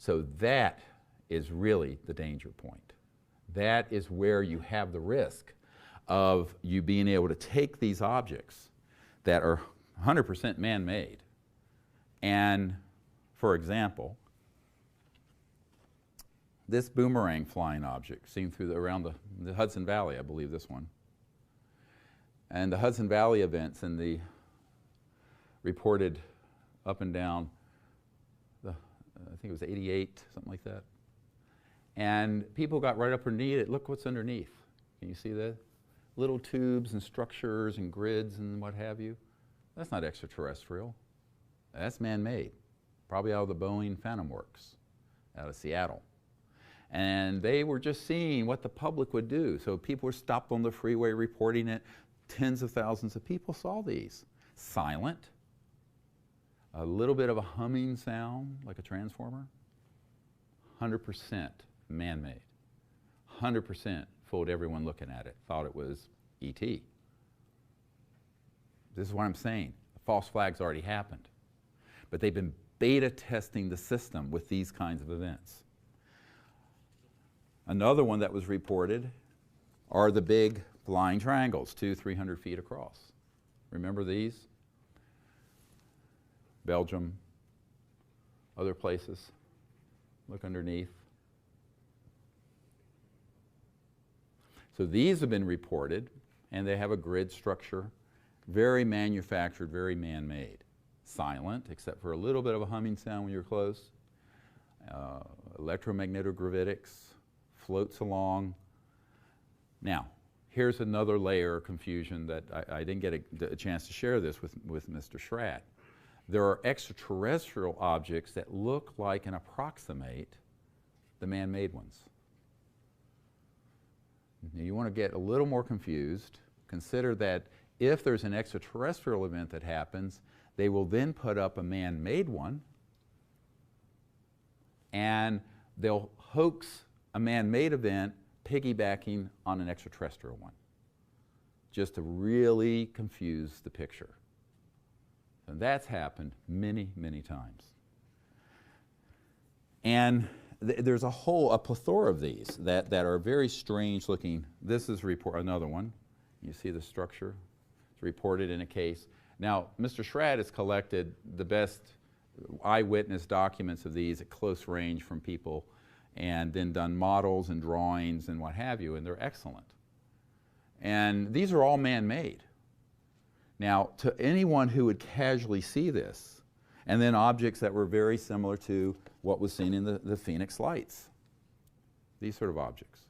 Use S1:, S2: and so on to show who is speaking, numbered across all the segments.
S1: So that is really the danger point. That is where you have the risk of you being able to take these objects that are 100% man-made and, for example, this boomerang flying object seen through around the Hudson Valley, I believe this one. And the Hudson Valley events and the reported up and down, I think it was 88, something like that. And people got right up underneath it. Look what's underneath. Can you see that? Little tubes and structures and grids and what have you. That's not extraterrestrial. That's man-made. Probably out of the Boeing Phantom Works out of Seattle. And they were just seeing what the public would do. So people were stopped on the freeway reporting it. Tens of thousands of people saw these. Silent. A little bit of a humming sound, like a transformer. 100% man-made. 100% fooled everyone looking at it. Thought it was E.T. This is what I'm saying. The false flag's already happened. But they've been beta testing the system with these kinds of events. Another one that was reported are the big flying triangles, 200-300 feet across. Remember these? Belgium, other places. Look underneath. So these have been reported, and they have a grid structure, very manufactured, very man-made. Silent, except for a little bit of a humming sound when you're close. Electromagnetogravitics, floats along. Now, here's another layer of confusion that I didn't get a chance to share this with Mr. Schratt. There are extraterrestrial objects that look like and approximate the man-made ones. Now, you want to get a little more confused. Consider that if there's an extraterrestrial event that happens, they will then put up a man-made one, and they'll hoax a man-made event piggybacking on an extraterrestrial one, just to really confuse the picture. And that's happened many, many times. And there's a plethora of these that are very strange looking. This is another one. You see the structure. It's reported in a case. Now, Mr. Schratt has collected the best eyewitness documents of these at close range from people and then done models and drawings and what have you, and they're excellent. And these are all man-made. Now, to anyone who would casually see this, and then objects that were very similar to what was seen in the Phoenix Lights, these sort of objects.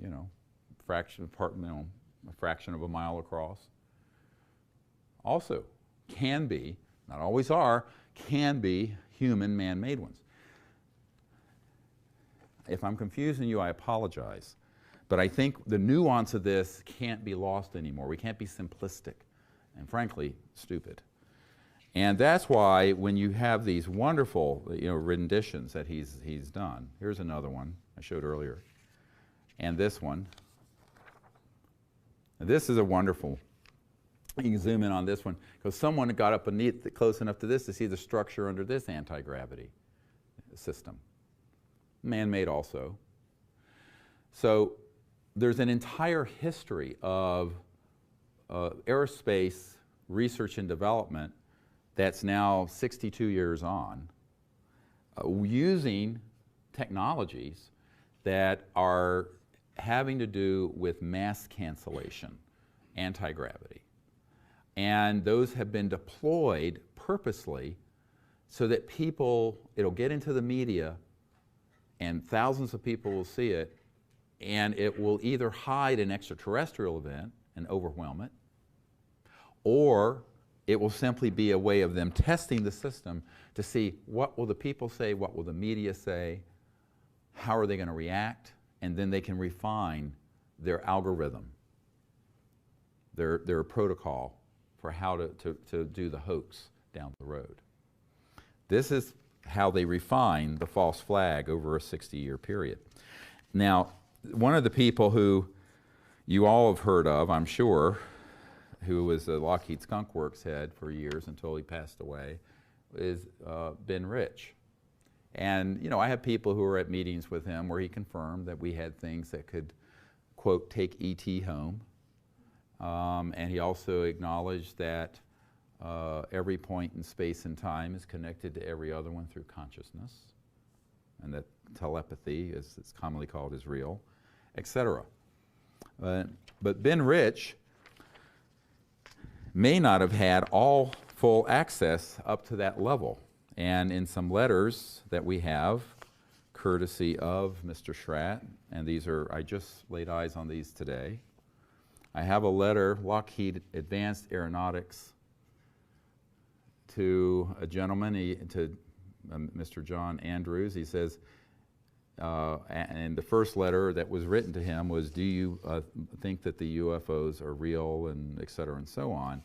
S1: You know, a fraction of a mile across. Also, can be, not always are, can be human man-made ones. If I'm confusing you, I apologize. But I think the nuance of this can't be lost anymore. We can't be simplistic and, frankly, stupid. And that's why when you have these wonderful, renditions that he's done. Here's another one I showed earlier. And this one. And this is a wonderful. You can zoom in on this one because someone got up beneath, close enough to this to see the structure under this anti-gravity system. Man-made also. So there's an entire history of aerospace research and development that's now 62 years on, using technologies that are having to do with mass cancellation, anti-gravity. And those have been deployed purposely so that it'll get into the media and thousands of people will see it, and it will either hide an extraterrestrial event and overwhelm it, or it will simply be a way of them testing the system to see what will the people say, what will the media say, how are they going to react, and then they can refine their algorithm, their protocol for how to do the hoax down the road. This is how they refine the false flag over a 60-year period. Now, one of the people who you all have heard of, I'm sure, who was the Lockheed Skunk Works head for years until he passed away, is Ben Rich. And, you know, I have people who are at meetings with him where he confirmed that we had things that could, quote, take ET home. And he also acknowledged that every point in space and time is connected to every other one through consciousness, and that telepathy, as it's commonly called, is real, etc. But Ben Rich may not have had all full access up to that level. And in some letters that we have, courtesy of Mr. Schratt, and these are, I just laid eyes on these today. I have a letter, Lockheed Advanced Aeronautics, to a gentleman, Mr. John Andrews. He says, and the first letter that was written to him was, do you think that the UFOs are real, and et cetera, and so on.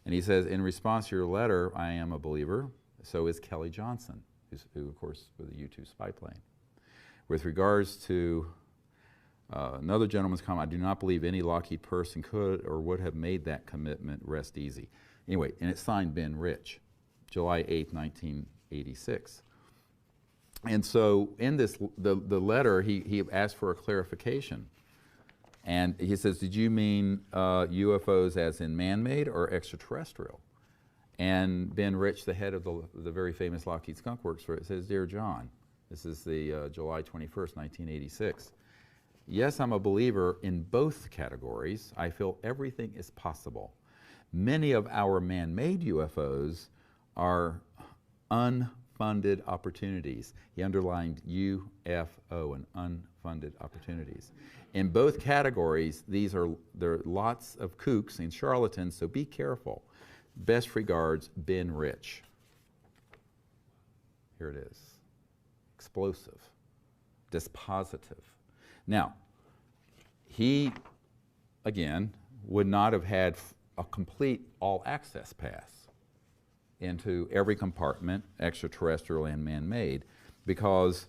S1: And he says, in response to your letter, I am a believer. So is Kelly Johnson, who of course, was a U-2 spy plane. With regards to another gentleman's comment, I do not believe any Lockheed person could or would have made that commitment. Rest easy. Anyway, and it's signed Ben Rich, July 8, 1986. And so in this, the letter, he asked for a clarification. And he says, did you mean UFOs as in man-made or extraterrestrial? And Ben Rich, the head of the very famous Lockheed Skunk Works, says, Dear John, this is the July 21st, 1986. Yes, I'm a believer in both categories. I feel everything is possible. Many of our man-made UFOs are unfunded opportunities. He underlined UFO, and unfunded opportunities. In both categories, there are lots of kooks and charlatans, so be careful. Best regards, Ben Rich. Here it is. Explosive. Dispositive. Now, he, again, would not have had a complete all-access pass into every compartment, extraterrestrial and man-made, because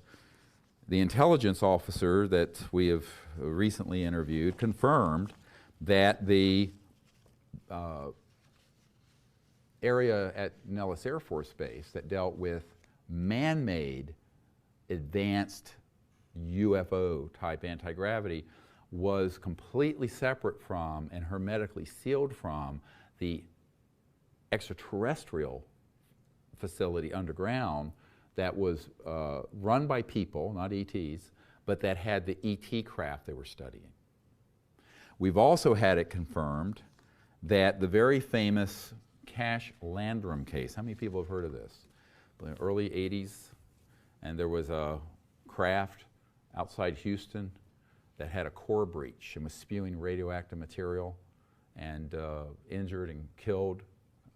S1: the intelligence officer that we have recently interviewed confirmed that the area at Nellis Air Force Base that dealt with man-made advanced UFO-type anti-gravity was completely separate from and hermetically sealed from the extraterrestrial facility underground that was run by people, not ETs, but that had the ET craft they were studying. We've also had it confirmed that the very famous Cash Landrum case, how many people have heard of this? In the early 80s, and there was a craft outside Houston that had a core breach and was spewing radioactive material and injured and killed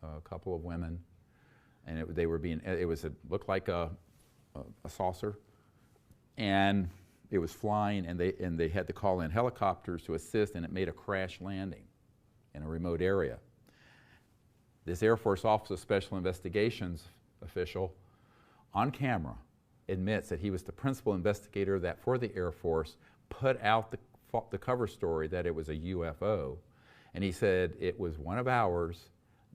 S1: a couple of women. And it looked like a saucer, and it was flying, and they had to call in helicopters to assist, and it made a crash landing in a remote area. This Air Force Office of Special Investigations official, on camera, admits that he was the principal investigator that, for the Air Force, put out the cover story that it was a UFO. And he said it was one of ours,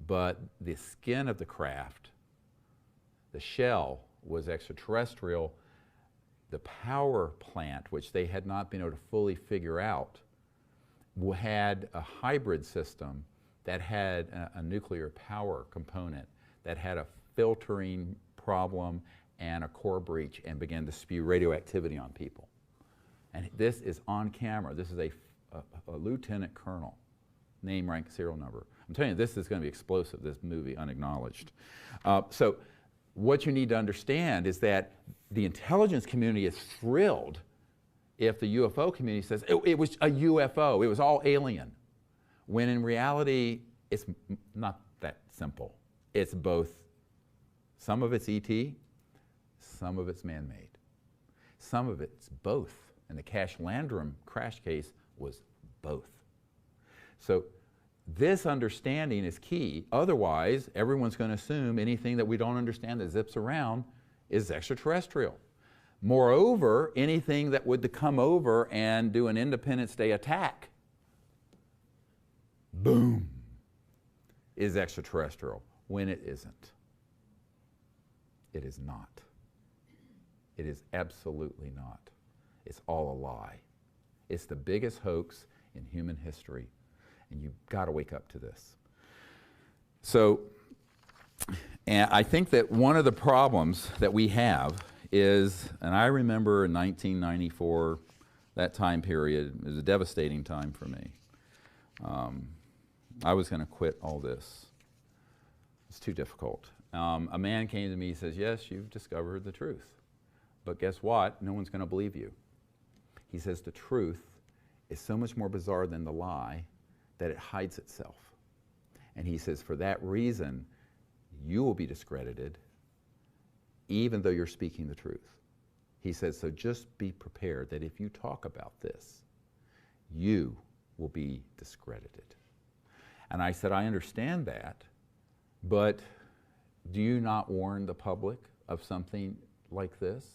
S1: but the skin of the craft, the shell, was extraterrestrial. The power plant, which they had not been able to fully figure out, had a hybrid system that had a nuclear power component that had a filtering problem and a core breach and began to spew radioactivity on people. And this is on camera. This is a lieutenant colonel, name, rank, serial number. I'm telling you, this is going to be explosive, this movie, Unacknowledged. So what you need to understand is that the intelligence community is thrilled if the UFO community says, it was a UFO, it was all alien. When in reality, it's not that simple. It's both. Some of it's ET, some of it's man-made. Some of it's both. And the Cash Landrum crash case was both. So this understanding is key. Otherwise, everyone's going to assume anything that we don't understand that zips around is extraterrestrial. Moreover, anything that would come over and do an Independence Day attack, boom, is extraterrestrial, when it isn't. It is not. It is absolutely not. It's all a lie. It's the biggest hoax in human history, and you've got to wake up to this. So, and I think that one of the problems that we have is, and I remember in 1994, that time period was a devastating time for me. I was going to quit all this. It's too difficult. A man came to me and says, yes, you've discovered the truth. But guess what? No one's going to believe you. He says the truth is so much more bizarre than the lie that it hides itself. And he says, for that reason, you will be discredited even though you're speaking the truth. He says, so just be prepared that if you talk about this, you will be discredited. And I said, I understand that, but do you not warn the public of something like this?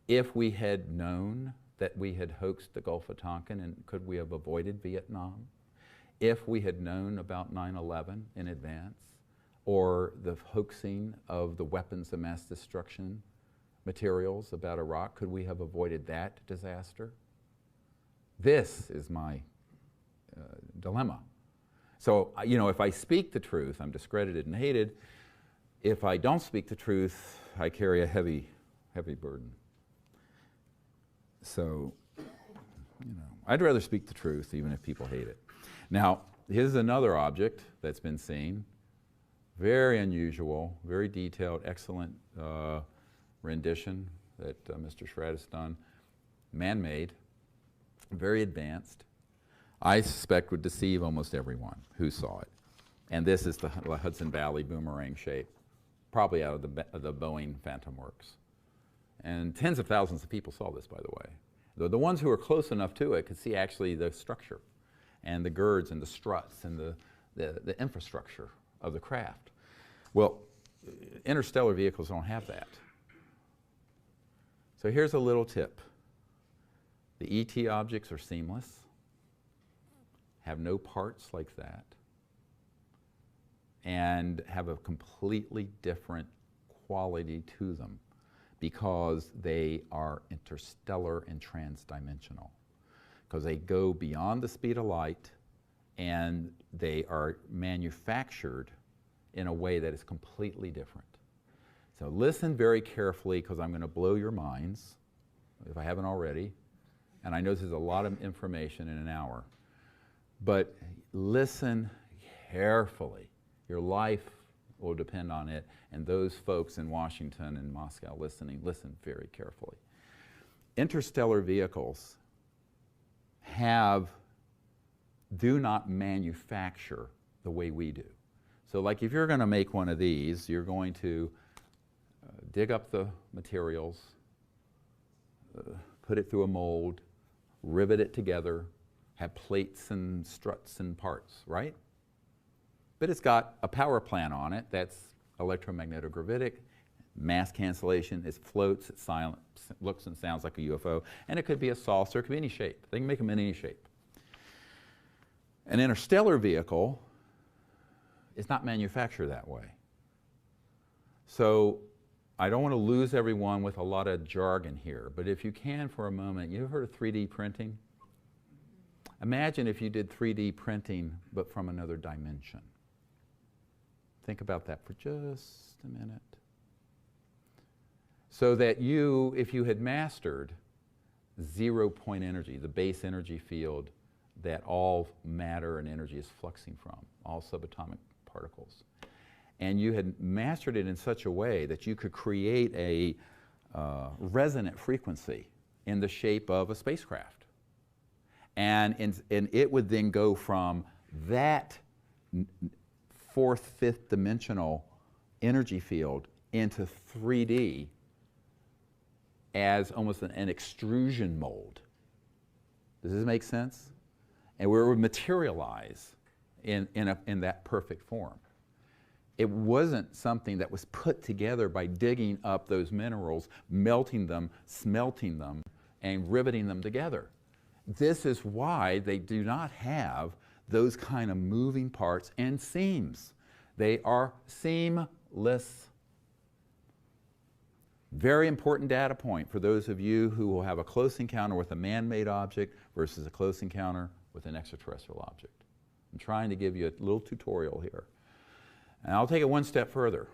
S1: If we had known that we had hoaxed the Gulf of Tonkin, and could we have avoided Vietnam? If we had known about 9/11 in advance, or the hoaxing of the weapons of mass destruction materials about Iraq, could we have avoided that disaster? This is my dilemma. So, you know, if I speak the truth, I'm discredited and hated. If I don't speak the truth, I carry a heavy, heavy burden. So, you know, I'd rather speak the truth even if people hate it. Now, here's another object that's been seen. Very unusual, very detailed, excellent rendition that Mr. Schrad has done. Man-made, very advanced. I suspect would deceive almost everyone who saw it. And this is the Hudson Valley boomerang shape, probably out of the Boeing Phantom Works. And tens of thousands of people saw this, by the way. The ones who were close enough to it could see actually the structure and the girds and the struts and the infrastructure of the craft. Well, interstellar vehicles don't have that. So here's a little tip. The ET objects are seamless, have no parts like that, and have a completely different quality to them because they are interstellar and transdimensional. Because they go beyond the speed of light and they are manufactured in a way that is completely different. So listen very carefully because I'm going to blow your minds, if I haven't already. And I know this is a lot of information in an hour. But listen carefully. Your life will depend on it. And those folks in Washington and Moscow listening, listen very carefully. Interstellar vehicles do not manufacture the way we do. So like if you're going to make one of these, you're going to dig up the materials, put it through a mold, rivet it together, have plates and struts and parts, right? But it's got a power plant on it that's electromagnetic, mass cancellation, it floats, it's silent, looks and sounds like a UFO, and it could be a saucer, it could be any shape. They can make them in any shape. An interstellar vehicle is not manufactured that way. So I don't want to lose everyone with a lot of jargon here, but if you can for a moment, you've heard of 3D printing? Imagine if you did 3D printing, but from another dimension. Think about that for just a minute. So that you, if you had mastered 0-point energy, the base energy field that all matter and energy is fluxing from, all subatomic particles, and you had mastered it in such a way that you could create a resonant frequency in the shape of a spacecraft. And it would then go from that fourth, fifth dimensional energy field into 3D as almost an extrusion mold. Does this make sense? And where it would materialize in that perfect form. It wasn't something that was put together by digging up those minerals, melting them, smelting them, and riveting them together. This is why they do not have those kind of moving parts and seams. They are seamless. Very important data point for those of you who will have a close encounter with a man-made object versus a close encounter with an extraterrestrial object. I'm trying to give you a little tutorial here. And I'll take it one step further.